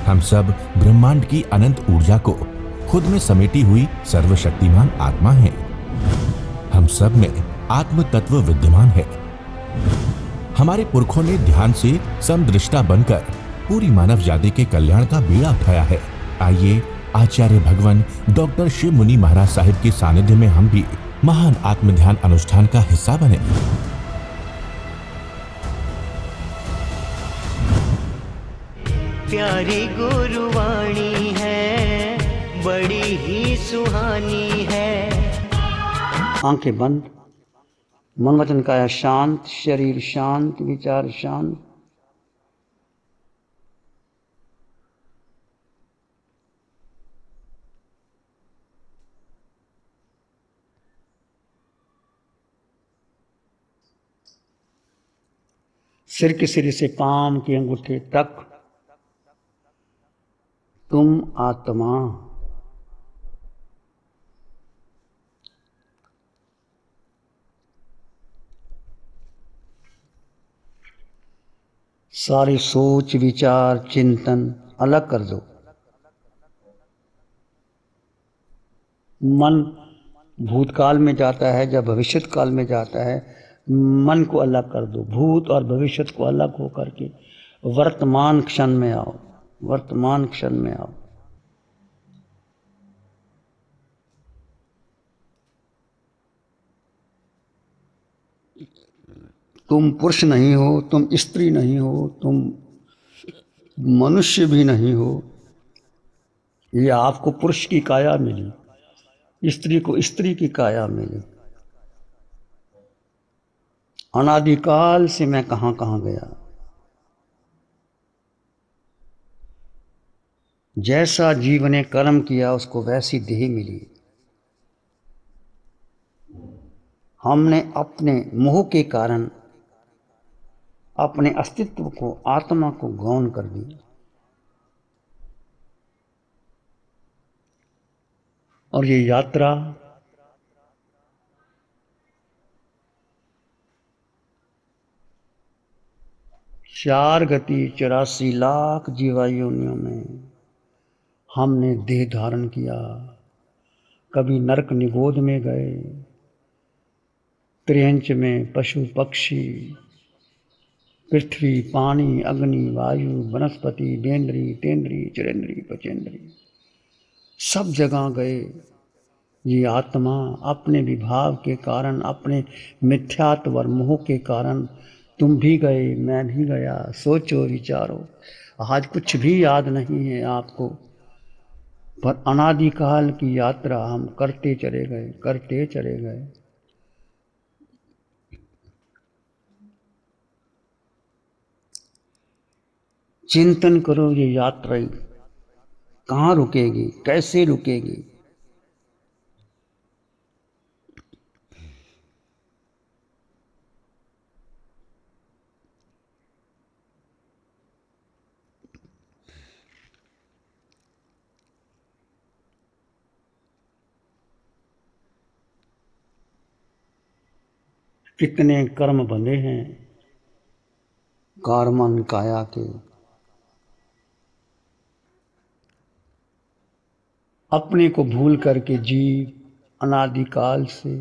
हम सब ब्रह्मांड की अनंत ऊर्जा को खुद में समेटी हुई सर्वशक्तिमान आत्मा हैं। हम सब में आत्म तत्व विद्यमान है। हमारे पुरखों ने ध्यान से समदृष्टा बनकर पूरी मानव जाति के कल्याण का बीड़ा उठाया है। आइए आचार्य भगवान डॉक्टर शिव मुनि महाराज साहिब के सानिध्य में हम भी महान आत्म ध्यान अनुष्ठान का हिस्सा बने। प्यारी गुरुवाणी है, बड़ी ही सुहानी है। आंखें बंद, मन वचन काया शांत, शरीर शांत, विचार शांत। सिर के सिरे से पांव के अंगूठे तक तुम आत्मा। सारी सोच विचार चिंतन अलग कर दो। मन भूतकाल में जाता है, जब भविष्य काल में जाता है, मन को अलग कर दो। भूत और भविष्य को अलग हो करके वर्तमान क्षण में आओ, वर्तमान क्षण में आओ। तुम पुरुष नहीं हो, तुम स्त्री नहीं हो, तुम मनुष्य भी नहीं हो। ये आपको पुरुष की काया मिली, स्त्री को स्त्री की काया मिली। अनादिकाल से मैं कहां कहां गया। जैसा जीव ने कर्म किया उसको वैसी देह मिली। हमने अपने मोह के कारण अपने अस्तित्व को, आत्मा को गौण कर दिया। और ये यात्रा चार गति 84 लाख जीवायोनियों में हमने देह धारण किया। कभी नरक निगोद में गए, त्रियंच में पशु पक्षी, पृथ्वी पानी अग्नि वायु वनस्पति बेंद्री तेंद्री चिरेंद्री पचेंद्री, सब जगह गए। ये आत्मा अपने विभाव के कारण, अपने मिथ्यात्व और मोह के कारण तुम भी गए, मैं भी गया। सोचो विचारो, आज कुछ भी याद नहीं है आपको, पर अनादिकाल की यात्रा हम करते चले गए, करते चले गए। चिंतन करो, ये यात्रा कहाँ रुकेगी, कैसे रुकेगी। कितने कर्म बंधे हैं कारमन काया के। अपने को भूल करके जीव अनादिकाल से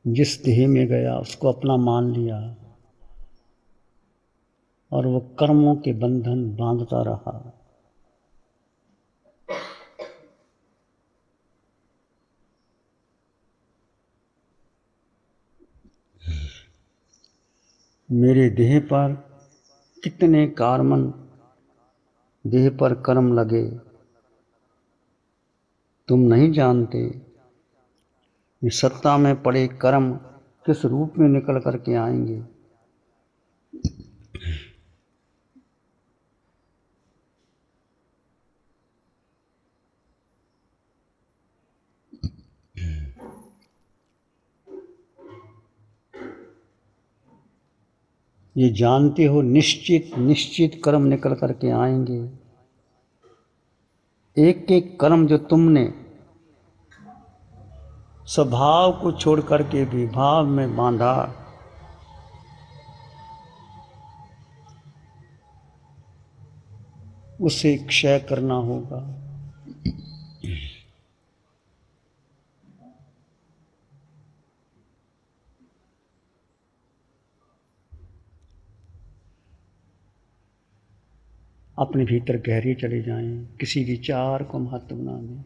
जिस देह में गया उसको अपना मान लिया और वो कर्मों के बंधन बांधता रहा। मेरे देह पर कितने कारमन देह पर कर्म लगे, तुम नहीं जानते। ये सत्ता में पड़े कर्म किस रूप में निकल करके आएंगे। ये जानते हो निश्चित निश्चित कर्म निकल करके आएंगे। एक एक कर्म जो तुमने स्वभाव को छोड़ करके भी भाव में बांधा, उसे क्षय करना होगा। अपने भीतर गहरे चले जाएं, किसी विचार को महत्व ना दें।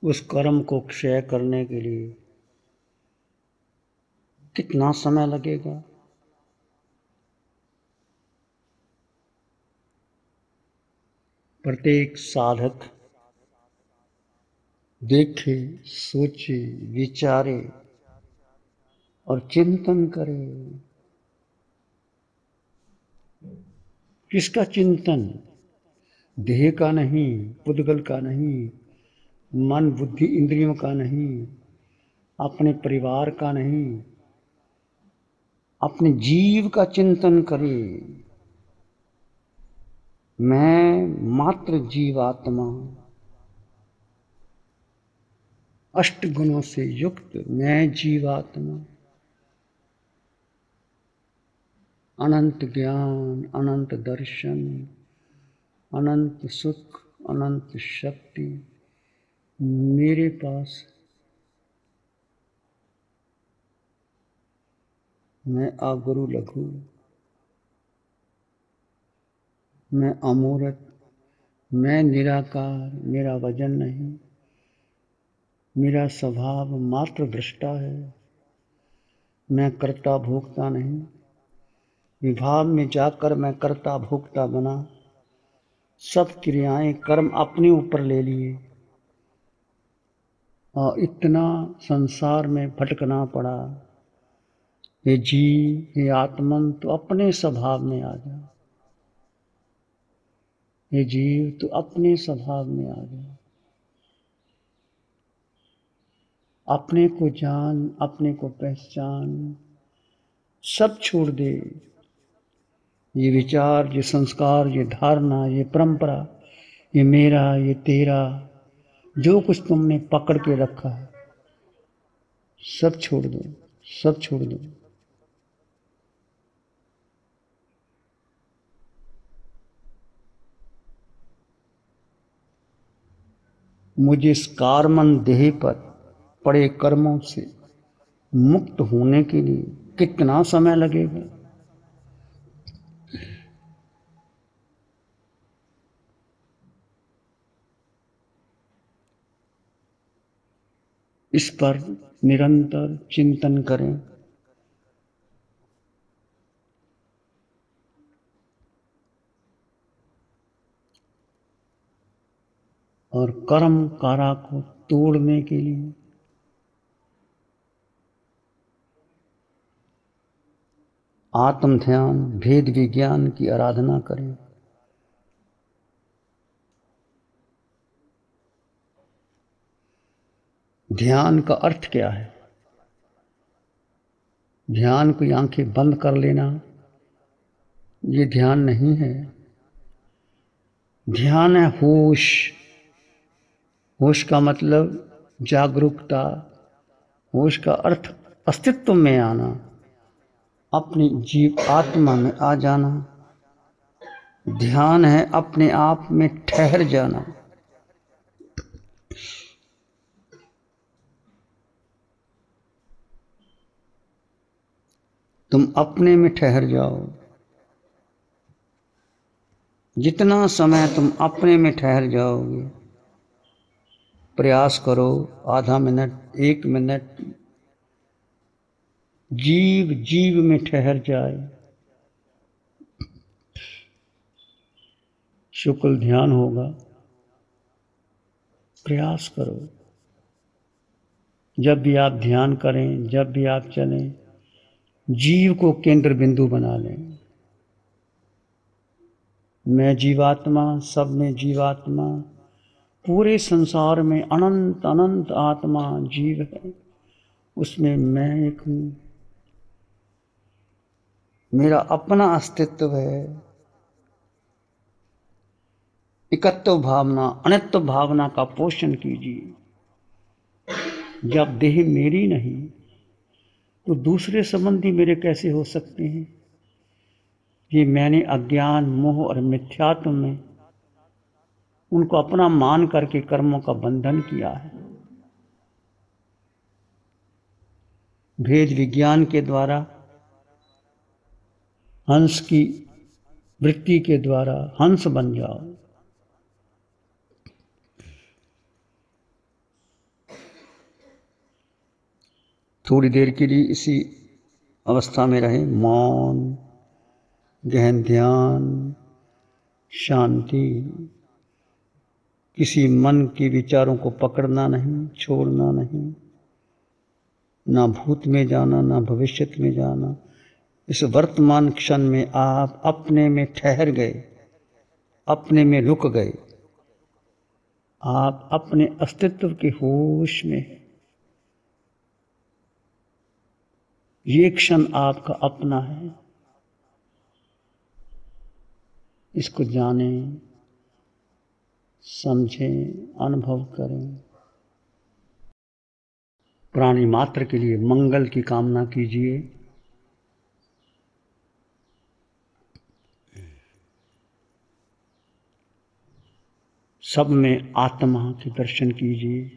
उस कर्म को क्षय करने के लिए कितना समय लगेगा? प्रत्येक साधक देखे, सोचे, विचारे और चिंतन करे। किसका चिंतन? देह का नहीं, पुद्गल का नहीं, मन बुद्धि इंद्रियों का नहीं, अपने परिवार का नहीं, अपने जीव का चिंतन करे। मैं मात्र जीवात्मा, अष्ट गुणों से युक्त मैं जीवात्मा, अनंत ज्ञान, अनंत दर्शन, अनंत सुख, अनंत शक्ति मेरे पास। मैं अगुरु लघु, मैं अमूर्त, मैं निराकार, मेरा वजन नहीं, मेरा स्वभाव मात्र दृष्टा है। मैं कर्ता भोक्ता नहीं। विभाव में जाकर मैं कर्ता भोक्ता बना, सब क्रियाएं कर्म अपने ऊपर ले लिए और इतना संसार में भटकना पड़ा। हे जीव, हे आत्मन, तो अपने स्वभाव में आ जा। हे जीव, तो अपने स्वभाव में आ जा। अपने को जान, अपने को पहचान, सब छोड़ दे। ये विचार, ये संस्कार, ये धारणा, ये परंपरा, ये मेरा, ये तेरा, जो कुछ तुमने पकड़ के रखा है, सब छोड़ दो, सब छोड़ दो। मुझे इस कारमन देह पर पड़े कर्मों से मुक्त होने के लिए कितना समय लगेगा? इस पर निरंतर चिंतन करें। और कर्म कारा को तोड़ने के लिए आत्म ध्यान, भेद विज्ञान की आराधना करें। ध्यान का अर्थ क्या है? ध्यान की आंखें बंद कर लेना, ये ध्यान नहीं है। ध्यान है होश। होश का मतलब जागरूकता। होश का अर्थ अस्तित्व में आना, अपनी जीव आत्मा में आ जाना। ध्यान है अपने आप में ठहर जाना। तुम अपने में ठहर जाओ। जितना समय तुम अपने में ठहर जाओगे, प्रयास करो, आधा मिनट, 1 मिनट, जीव जीव में ठहर जाए। शुक्ल ध्यान होगा। प्रयास करो। जब भी आप ध्यान करें, जब भी आप चलें, जीव को केंद्र बिंदु बना लें। मैं जीवात्मा, सब में जीवात्मा, पूरे संसार में अनंत अनंत आत्मा जीव है, उसमें मैं एक हूँ। मेरा अपना अस्तित्व है। एकत्व भावना, अनित्व भावना का पोषण कीजिए। जब देह मेरी नहीं तो दूसरे संबंधी मेरे कैसे हो सकते हैं? ये मैंने अज्ञान, मोह और मिथ्यात्व में उनको अपना मान करके कर्मों का बंधन किया है। भेद विज्ञान के द्वारा, हंस की वृत्ति के द्वारा हंस बन जाओ। थोड़ी देर के लिए इसी अवस्था में रहे, मौन, गहन ध्यान, शांति। किसी मन के विचारों को पकड़ना नहीं, छोड़ना नहीं, ना भूत में जाना, ना भविष्य में जाना। इस वर्तमान क्षण में आप अपने में ठहर गए, अपने में रुक गए। आप अपने अस्तित्व के होश में हैं। ये क्षण आपका अपना है। इसको जानें, समझें, अनुभव करें। प्राणी मात्र के लिए मंगल की कामना कीजिए। सब में आत्मा के दर्शन कीजिए।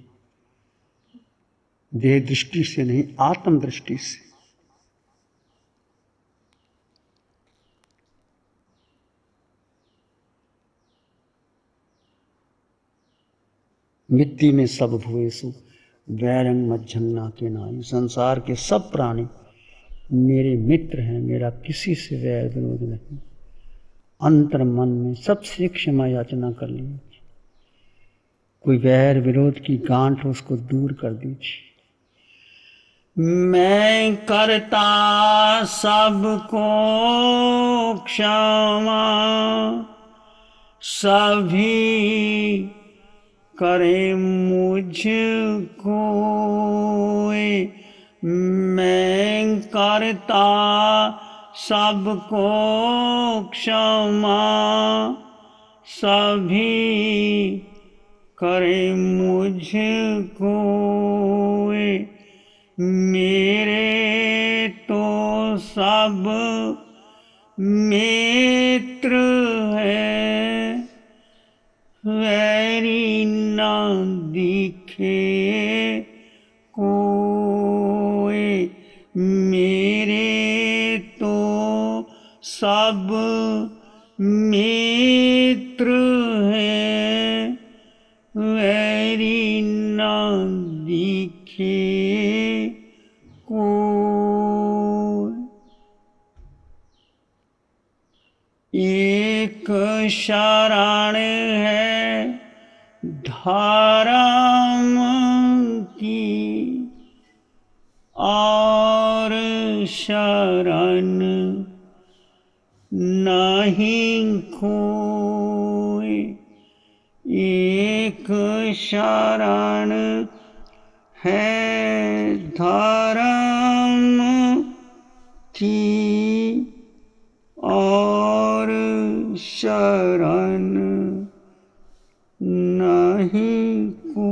देह दृष्टि से नहीं, आत्म दृष्टि से। मिट्टी में सब भुवेसु वैरंग मज्जन्ना के नाई। संसार के सब प्राणी मेरे मित्र हैं, मेरा किसी से वैर विरोध नहीं। अंतर मन में सबसे क्षमा याचना कर लीजिए। कोई वैर विरोध की गांठ हो, उसको दूर कर दीजिए। मैं करता सबको क्षमा, सभी करे मुझको। मैं करता सबको क्षमा, सभी करे मुझको। मेरे तो सब मित्र है, वैरी ना दिखे कोई। मेरे तो सब मित्र है, वैरी ना दिखे कोई। एक शरण है धर्म की, और शरण नहीं खोए। एक शरण है धर्म की, और शरण नहीं को।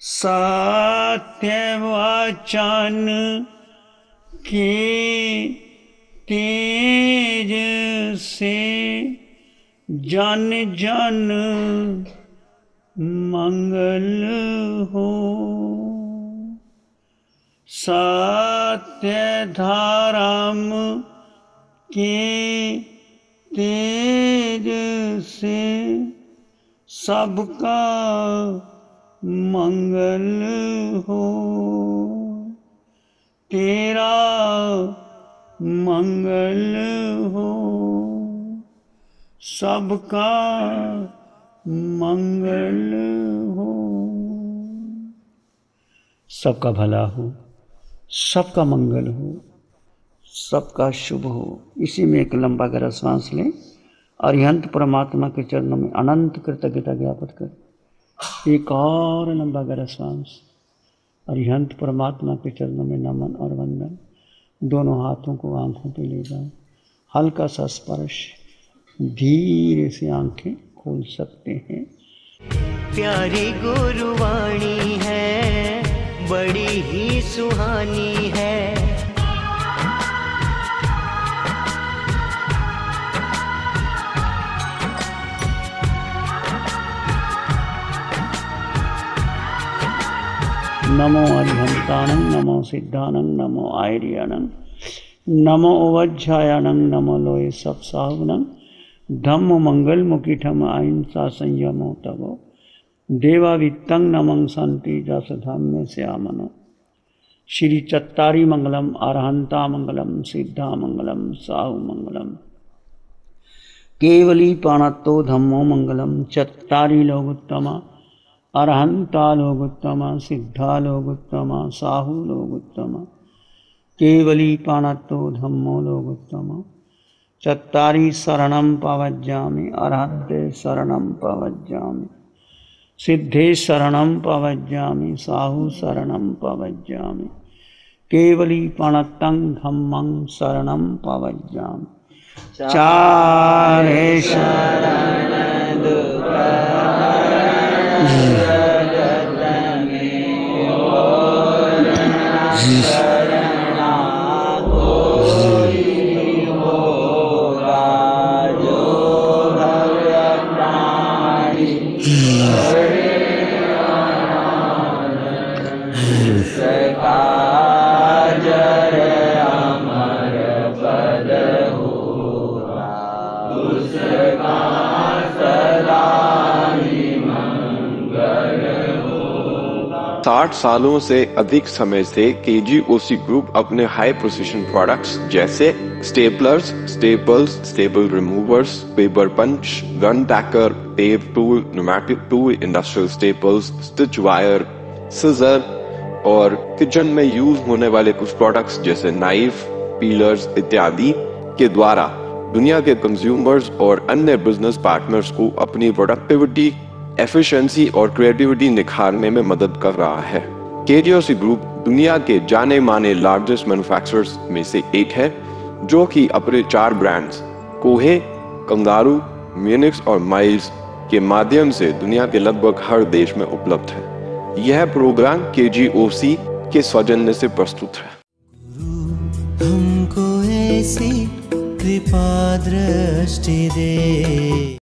सत्य वचन के तेज से जन जन मंगल हो। सत्य धर्म के तेज से सबका मंगल हो। तेरा मंगल हो, सबका मंगल हो। सबका भला हो, सबका मंगल हो, सबका शुभ हो। इसी में एक लंबा गहरा श्वास लें। अरिहंत परमात्मा के चरणों में अनंत कृतज्ञता ज्ञापित करें। एक और लंबा गहरा श्वास। अरिहंत परमात्मा के चरणों में नमन और वंदन। दोनों हाथों को आंखों पे ले जाएं, हल्का सा स्पर्श, धीरे से आंखें खोल सकते हैं। प्यारी गुरुवाणी है, बड़ी ही सुहानी है। नमो अरिहंतानं, नमो सिद्धानं, नमो आयर्यानं, नमो ओवज्झायानं, नमो लोये सप्साहुनं, धम्म मंगल मुकिठम अहिंसा संयमो तवो, देवावित्तं नमं संति जस धम्मे श्यामनो। श्री चत्तारी मंगलम, अरहंता मंगलम, सिद्धा मंगलम, साहु मंगलम। केवली पाणत्तो धम्मो मंगलम, चत्तारी लोगोत्तमा, अरहंता लोगोत्तमा, सिद्धा लोगोत्तमा, साहु लोगोत्तमा। केवली पाणत्तो धम्मो लोगोत्तमा, चत्तारी शरणं पवज्जामि, अरहन्ते शरणं पवज्जामि, सिद्धे शरणं पवज्जामि, साहु शरणं पवज्जामि। केवली पाणत्तं धम्मं शरणं पवज्जामि। चारे शरण साठ सालों से अधिक समय से केजीओसी ग्रुप अपने हाई प्रोसिशन प्रोडक्ट्स जैसे staplers, staples, staple removers, paper punch, gun tacker, tape tool, pneumatic tool, industrial staples, stitch wire, scissor और किचन में यूज होने वाले कुछ प्रोडक्ट्स जैसे नाइफ, पीलर्स इत्यादि के द्वारा दुनिया के कंज्यूमर्स और अन्य बिजनेस पार्टनर्स को अपनी प्रोडक्टिविटी, एफिशिएंसी और क्रिएटिविटी निखारने में मदद कर रहा है। केजीओसी ग्रुप दुनिया के जाने माने लार्जेस्ट मैन्युफैक्चरर्स में से एक है, जो कि अपने 4 ब्रांड्स कोहे, कंगारू, म्यूनिक्स और माइल्स के माध्यम से दुनिया के लगभग हर देश में उपलब्ध है। यह प्रोग्राम केजीओसी के सौजन्य से प्रस्तुत है। हमको ऐसी कृपा दृष्टि दे।